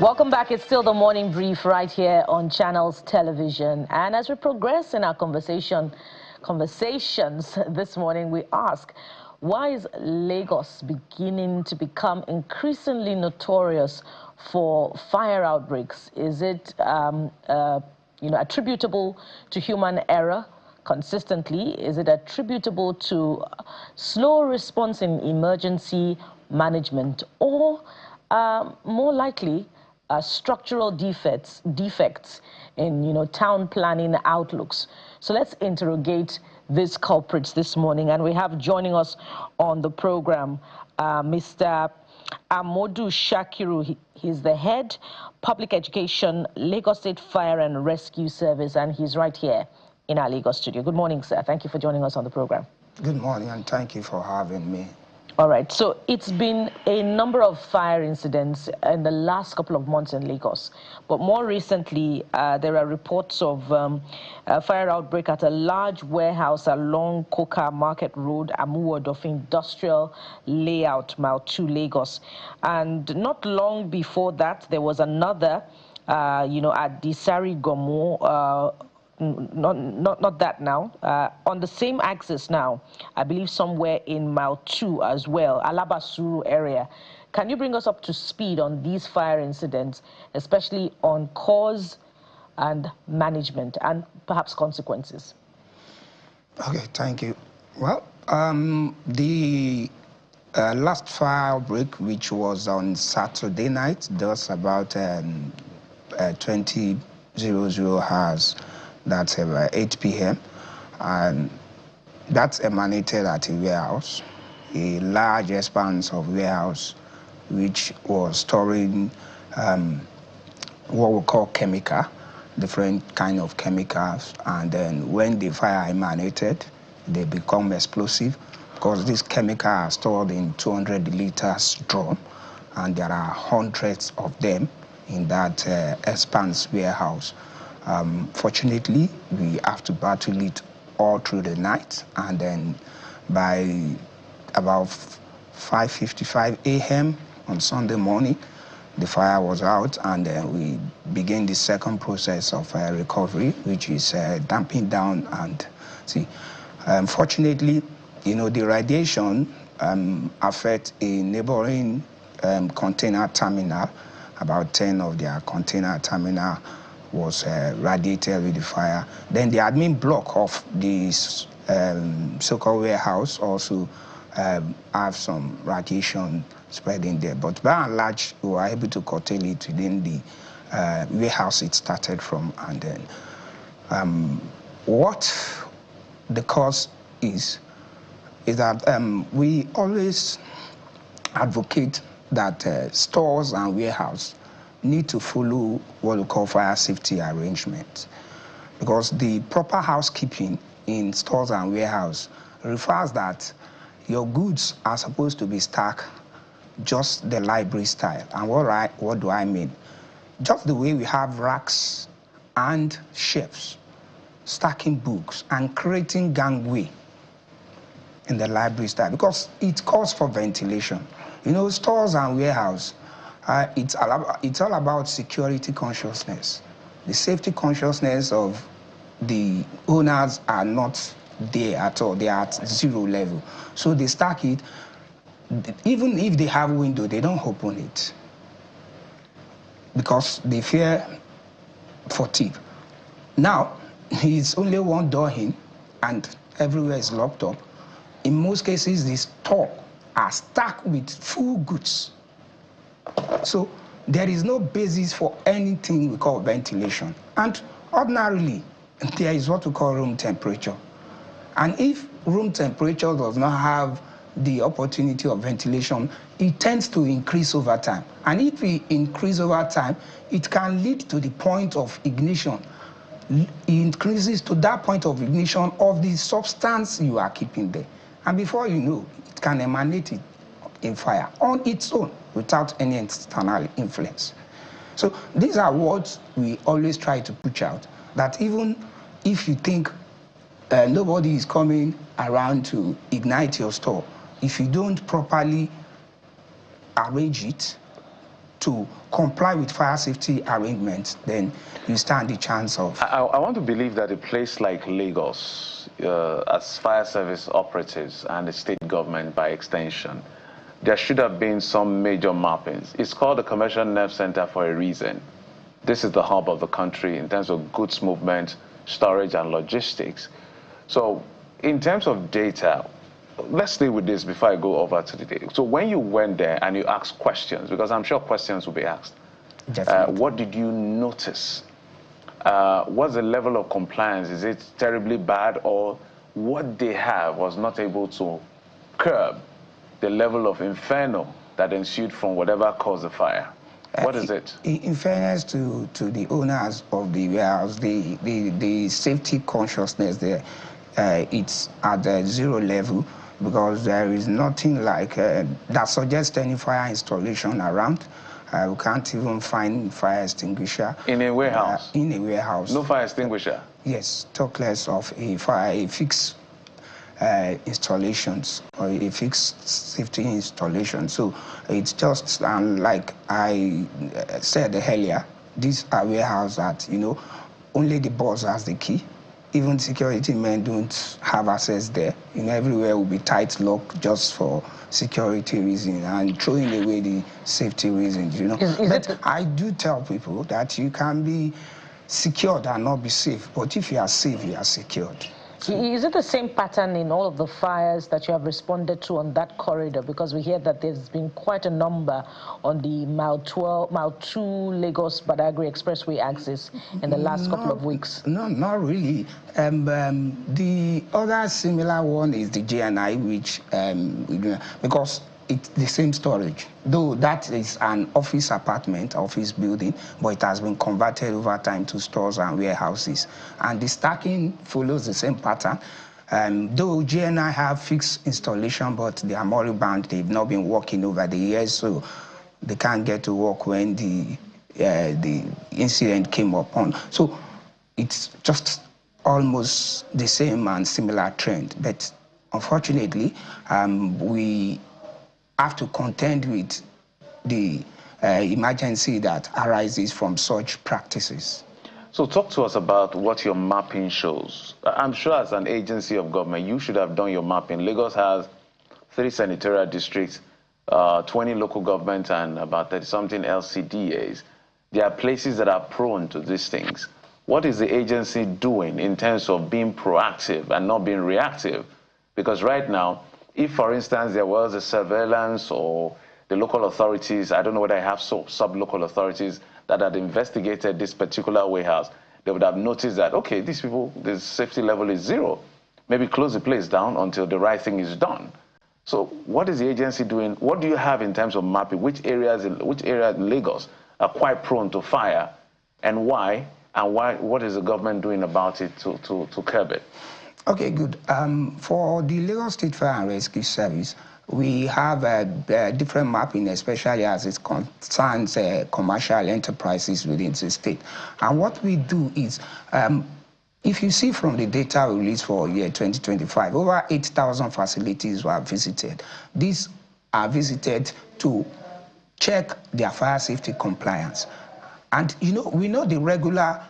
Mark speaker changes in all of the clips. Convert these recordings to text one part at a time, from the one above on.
Speaker 1: Welcome back. It's still the morning brief right here on Channels Television. And as we progress in our conversations this morning, we ask, why is Lagos beginning to become increasingly notorious for fire outbreaks? Is it attributable to human error consistently? Is it attributable to slow response in emergency management, or more likely structural defects in town planning outlooks? So let's interrogate these culprits this morning, and we have joining us on the program Mr. Amodu Shakiru. He's the head public education, Lagos State Fire and Rescue Service, and he's right here in our Lagos studio. Good morning, sir. Thank you for joining us on the program.
Speaker 2: Good morning, and thank you for having me.
Speaker 1: All right, so it's been a number of fire incidents in the last couple of months in Lagos, but more recently there are reports of a fire outbreak at a large warehouse along Koka Market Road, Amuwodof Industrial Layout, Mile 2, Lagos. And not long before that, there was another, at the Sari Gomo, not that now, on the same axis now, I believe somewhere in Mile 2 as well, Alabasuru area. Can you bring us up to speed on these fire incidents, especially on cause and management and perhaps consequences?
Speaker 2: Okay, thank you. Well, the last fire outbreak, which was on Saturday night, that's about 20:00 hours. That's about 8 p.m. and that's emanated at a warehouse, a large expanse of warehouse, which was storing what we call chemical, different kind of chemicals. And then when the fire emanated, they become explosive because these chemicals are stored in 200 liters drum, and there are hundreds of them in that expanse warehouse. Fortunately, we have to battle it all through the night, and then by about 5:55 a.m. on Sunday morning, the fire was out, and then we begin the second process of recovery, which is damping down. And see, fortunately, the radiation affects a neighboring container terminal. About 10 of their container terminal was radiated with the fire. Then the admin block of this so-called warehouse also have some radiation spreading there. But by and large, we were able to curtail it within the warehouse it started from. And then what the cause is that we always advocate that stores and warehouses need to follow what we call fire safety arrangements, because the proper housekeeping in stores and warehouses refers that your goods are supposed to be stacked just the library style. And what do I mean? Just the way we have racks and shelves, stacking books and creating gangway in the library style, because it calls for ventilation. Stores and warehouses, it's all about security consciousness. The safety consciousness of the owners are not there at all. They are at zero level. So they stack it. Even if they have window, they don't open it because they fear for thief. Now, it's only one door in and everywhere is locked up. In most cases, the store are stacked with full goods. So there is no basis for anything we call ventilation. And ordinarily, there is what we call room temperature. And if room temperature does not have the opportunity of ventilation, it tends to increase over time. And if it increases over time, it can lead to the point of ignition. It increases to that point of ignition of the substance you are keeping there. And before you know, it can emanate in fire on its own without any external influence. So these are what we always try to push out, that even if you think nobody is coming around to ignite your store, if you don't properly arrange it, to comply with fire safety arrangements, then you stand the chance of...
Speaker 3: I want to believe that a place like Lagos, as fire service operatives and the state government by extension, there should have been some major mappings. It's called the Commercial Nerve Center for a reason. This is the hub of the country in terms of goods movement, storage, and logistics. So in terms of data, let's stay with this before I go over to the data. So when you went there and you asked questions, because I'm sure questions will be asked, what did you notice? What's the level of compliance? Is it terribly bad, or what they have was not able to curb the level of inferno that ensued from whatever caused the fire? What is it?
Speaker 2: In fairness to the owners of the warehouse, the safety consciousness there, it's at the zero level, because there is nothing like that suggests any fire installation around. We can't even find fire extinguisher.
Speaker 3: In a warehouse?
Speaker 2: In a warehouse.
Speaker 3: No fire extinguisher?
Speaker 2: Yes, talk less of a fixed installations or a fixed safety installation. So it's just like I said earlier, these are warehouses that, only the boss has the key. Even security men don't have access there. Everywhere will be tight lock just for security reasons and throwing away the safety reasons, But I do tell people that you can be secured and not be safe. But if you are safe, you are secured.
Speaker 1: Is it the same pattern in all of the fires that you have responded to on that corridor? Because we hear that there's been quite a number on the Mile 2 Lagos-Badagry Expressway axis in the last couple of weeks.
Speaker 2: No, not really. The other similar one is the GNI, which, because it's the same storage, though that is an office building, but it has been converted over time to stores and warehouses. And the stacking follows the same pattern. Though GNI have fixed installation, but they are moribund. They've not been working over the years, so they can't get to work when the incident came upon. So it's just almost the same and similar trend. But unfortunately, we have to contend with the emergency that arises from such practices.
Speaker 3: So talk to us about what your mapping shows. I'm sure as an agency of government, you should have done your mapping. Lagos has 3 senatorial districts, 20 local governments, and about 30-something LCDAs. There are places that are prone to these things. What is the agency doing in terms of being proactive and not being reactive? Because right now, if, for instance, there was a surveillance or the local authorities, I don't know whether I have sub-local authorities that had investigated this particular warehouse, they would have noticed that, okay, these people, the safety level is 0. Maybe close the place down until the right thing is done. So what is the agency doing? What do you have in terms of mapping? Which areas in Lagos are quite prone to fire, and why? And what is the government doing about it to curb it?
Speaker 2: Okay, good. For the Lagos State Fire and Rescue Service, we have a different mapping, especially as it concerns commercial enterprises within the state. And what we do is, if you see from the data released for year 2025, over 8,000 facilities were visited. These are visited to check their fire safety compliance. And, we know the regular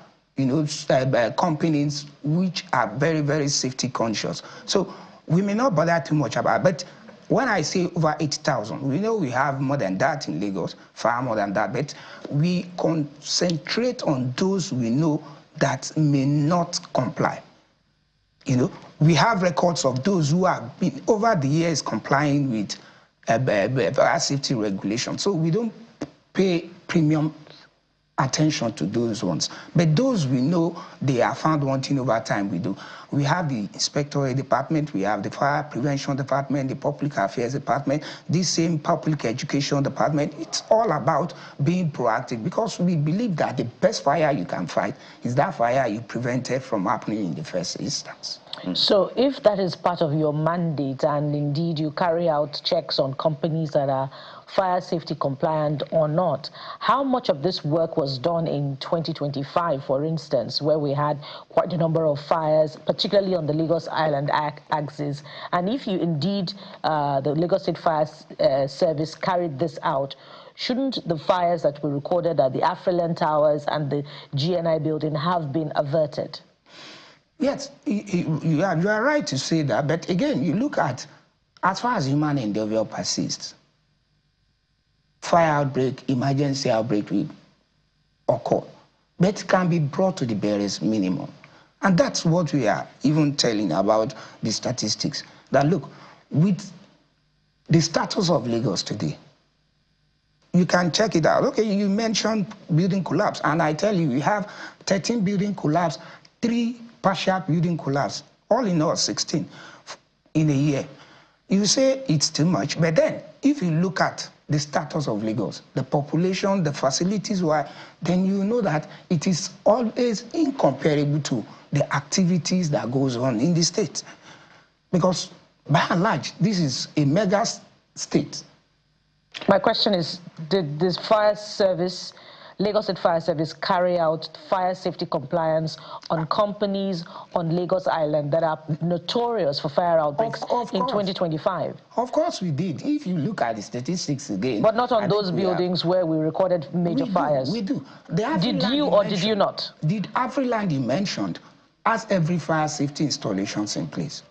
Speaker 2: companies which are very, very safety conscious. So we may not bother too much about it. But when I say over 8,000, we know we have more than that in Lagos, far more than that. But we concentrate on those we know that may not comply. We have records of those who have been over the years complying with fire safety regulations. So we don't pay premium attention to those ones. But those we know they are found wanting over time, we do. We have the inspectorate department, we have the fire prevention department, the public affairs department, this same public education department. It's all about being proactive, because we believe that the best fire you can fight is that fire you prevented from happening in the first instance.
Speaker 1: So if that is part of your mandate, and indeed you carry out checks on companies that are fire safety compliant or not, how much of this work was done in 2025, for instance, where we had quite a number of fires, particularly on the Lagos Island axis? And if you indeed, the Lagos State Fire Service carried this out, shouldn't the fires that were recorded at the Afriland Towers and the GNI building have been averted?
Speaker 2: Yes, you are right to say that, but again, you look at, as far as human endeavor persists, fire outbreak, emergency outbreak will occur, but it can be brought to the barest minimum. And that's what we are even telling about the statistics. That look, with the status of Lagos today, you can check it out. Okay, you mentioned building collapse, and I tell you, we have 13 building collapse, 3 partial building collapse, all in all 16 in a year. You say it's too much, but then if you look at the status of Lagos, the population, the facilities, then you know that it is always incomparable to the activities that goes on in the state. Because by and large, this is a mega state.
Speaker 1: My question is, did this fire service, Lagos State Fire Service, carry out fire safety compliance on companies on Lagos Island that are notorious for fire outbreaks in 2025?
Speaker 2: Of course we did. If you look at the statistics again.
Speaker 1: But not on those buildings where we recorded major fires.
Speaker 2: We do.
Speaker 1: Did you or did you not?
Speaker 2: Did Afriland you mentioned has every fire safety installations in place?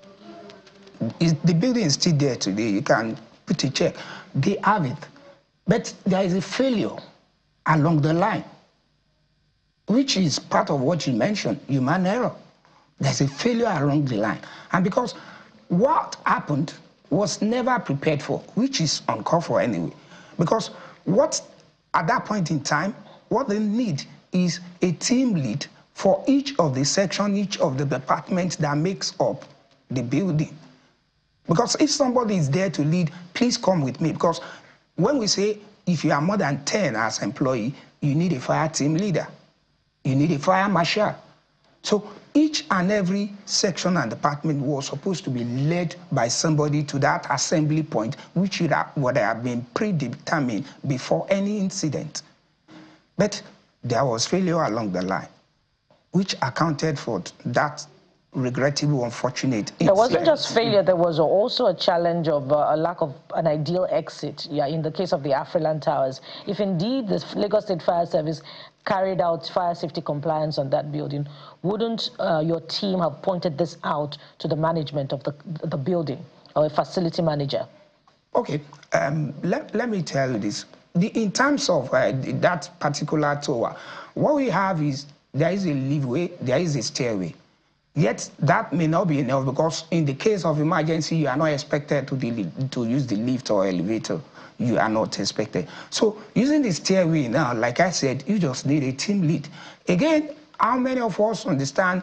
Speaker 2: The building is still there today. You can put a check. They have it. But there is a failure along the line, which is part of what you mentioned, human error. There's a failure along the line. And because what happened was never prepared for, which is uncalled for anyway. Because what, at that point in time, what they need is a team lead for each of the section, each of the departments that makes up the building. Because if somebody is there to lead, please come with me. Because when we say if you are more than 10 as employee, you need a fire team leader. You need a fire marshal. So each and every section and department was supposed to be led by somebody to that assembly point, which would have been predetermined before any incident. But there was failure along the line, which accounted for that regrettable, unfortunate incident.
Speaker 1: There wasn't just failure, there was also a challenge of a lack of an ideal exit, in the case of the Afriland Towers. If indeed the Lagos State Fire Service carried out fire safety compliance on that building, wouldn't your team have pointed this out to the management of the building or a facility manager?
Speaker 2: Okay, let me tell you this. In terms of that particular tower, what we have is there is a liftway, there is a stairway. Yet that may not be enough because in the case of emergency, you are not expected to use the lift or elevator. You are not expected. So using the stairway now, like I said, you just need a team lead. Again, how many of us understand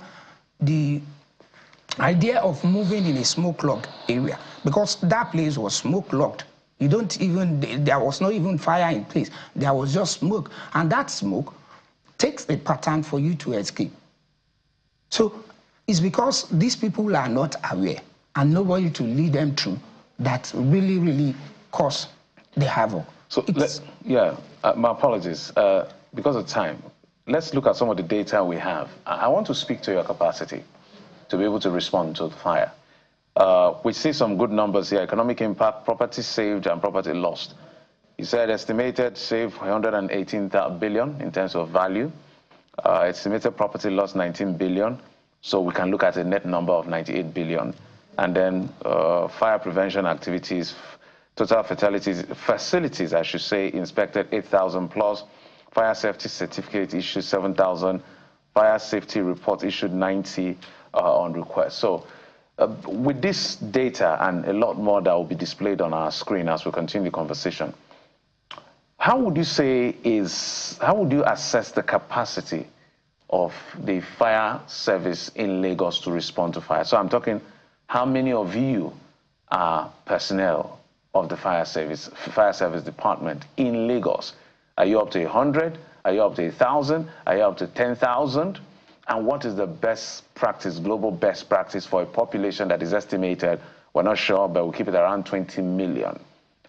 Speaker 2: the idea of moving in a smoke-locked area? Because that place was smoke-locked. There was not even fire in place. There was just smoke. And that smoke takes a pattern for you to escape. So it's because these people are not aware and nobody to lead them through that really, really cause the havoc.
Speaker 3: So, my apologies. Because of time, let's look at some of the data we have. I want to speak to your capacity to be able to respond to the fire. We see some good numbers here: economic impact, property saved and property lost. You said estimated save 118 billion in terms of value. Estimated property loss 19 billion. So we can look at a net number of 98 billion. And then fire prevention activities, total facilities, I should say, inspected 8,000 plus. Fire safety certificate issued 7,000. Fire safety report issued 90 on request. So with this data and a lot more that will be displayed on our screen as we continue the conversation, how would you assess the capacity of the fire service in Lagos to respond to fire? So I'm talking, how many of you are personnel of the fire service department in Lagos? Are you up to 100? Are you up to 1,000? Are you up to 10,000? And what is the best practice, global best practice for a population that is estimated, we're not sure, but we'll keep it around 20 million?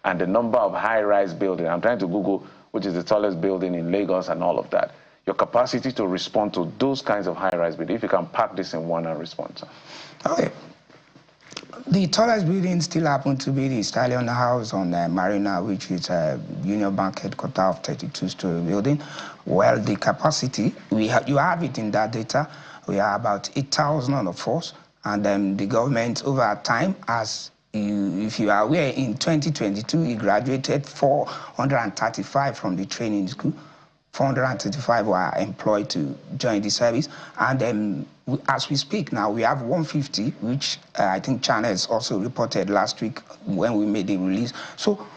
Speaker 3: And the number of high-rise buildings, I'm trying to Google which is the tallest building in Lagos and all of that. Your capacity to respond to those kinds of high-rise buildings, if you can pack this in one and respond to.
Speaker 2: Okay. The tallest building still happens to be the Stallion House on Marina, which is a Union Bank headquarters of 32-story building. Well, the capacity, you have it in that data. We are about 8,000 on the force, and then the government over time, if you are aware, in 2022, he graduated 435 from the training school. 435 were employed to join the service, and as we speak now, we have 150, which I think Channels also reported last week when we made the release. So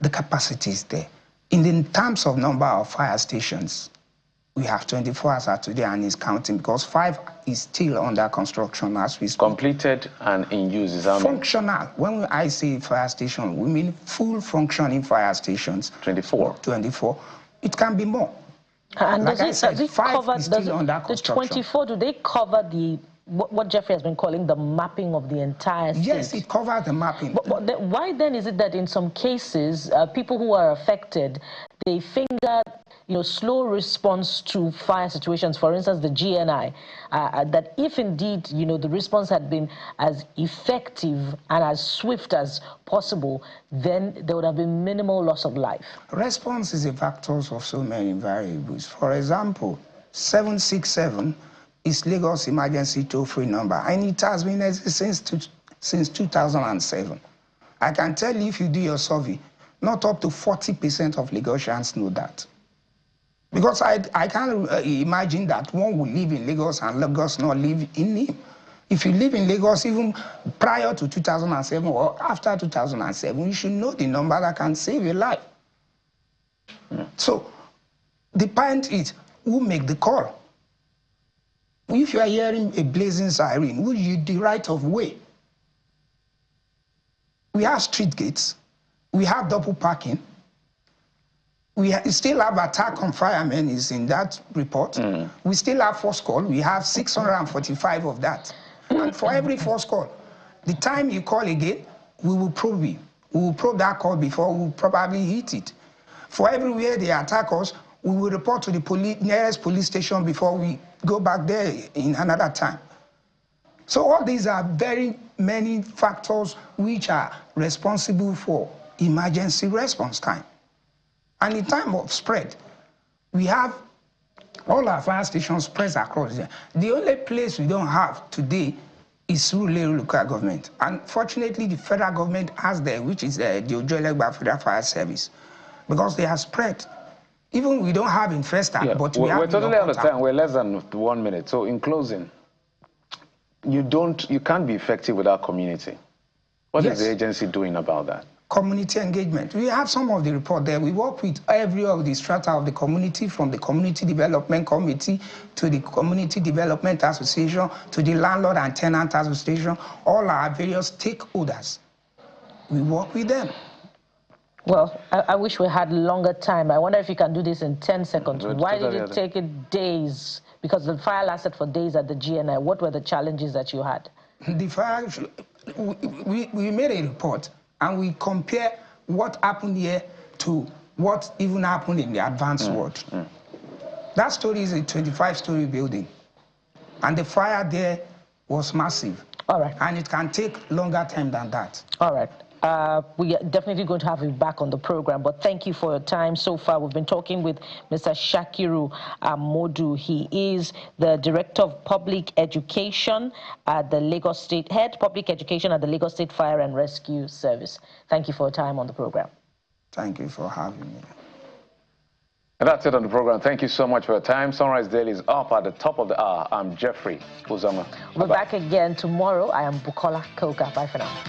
Speaker 2: the capacity is there. In terms of number of fire stations, we have 24 as of today, and it's counting, because 5 is still under construction as we speak. Completed and in use is how many? Functional. When I say fire station, we mean full functioning fire stations. 24. 24. It can be more.
Speaker 1: And
Speaker 2: like I said, 5 is still under construction.
Speaker 1: The 24, do they cover what Jeffrey has been calling the mapping of the entire state?
Speaker 2: Yes, it covers the mapping.
Speaker 1: But why then is it that in some cases, people who are affected, they finger slow response to fire situations, for instance, the GNI, that if indeed, the response had been as effective and as swift as possible, then there would have been minimal loss of life?
Speaker 2: Response is a factor of so many variables. For example, 767 is Lagos emergency toll-free number, and it has been existing since 2007. I can tell you, if you do your survey, not up to 40% of Lagosians know that. Because I can't imagine that one will live in Lagos and Lagos not live in him. If you live in Lagos, even prior to 2007 or after 2007, you should know the number that can save your life. So the point is, who make the call? If you are hearing a blazing siren, who you the right of way? We have street gates. We have double parking. We still have attack on firemen is in that report. We still have force call. We have 645 of that. And for every force call, the time you call again, we will probe you. We will probe that call before we will probably hit it. For everywhere they attack us, we will report to the nearest police station before we go back there in another time. So all these are very many factors which are responsible for emergency response time. And in time of spread, we have all our fire stations spread across there. The only place we don't have today is through local government. Unfortunately, the federal government has there, which is the Ojo-Elegba Federal Fire Service, because they are spread. Even we don't have in Festac, but we have.
Speaker 3: We're totally out of time. We're less than 1 minute. So in closing, you can't be effective without community. What is the agency doing about that?
Speaker 2: Community engagement. We have some of the report there. We work with every of the strata of the community, from the Community Development Committee to the Community Development Association to the Landlord and Tenant Association, all our various stakeholders. We work with them.
Speaker 1: Well, I wish we had longer time. I wonder if you can do this in 10 seconds. Why did it take it days? Because the fire lasted for days at the GNI. What were the challenges that you had?
Speaker 2: The fire, we made a report, and we compare what happened here to what even happened in the advanced world. That story is a 25-story building, and the fire there was massive.
Speaker 1: All right.
Speaker 2: And it can take longer time than that.
Speaker 1: All right. We are definitely going to have you back on the program, but thank you for your time. So far, we've been talking with Mr. Shakiru Amodu. He is the Director of Public Education at the Lagos State, Head Public Education at the Lagos State Fire and Rescue Service. Thank you for your time on the program.
Speaker 2: Thank you for having me.
Speaker 3: And that's it on the program. Thank you so much for your time. Sunrise Daily is up at the top of the hour. I'm Jeffrey Uzoma.
Speaker 1: We'll be back again tomorrow. I am Bukola Koga. Bye for now.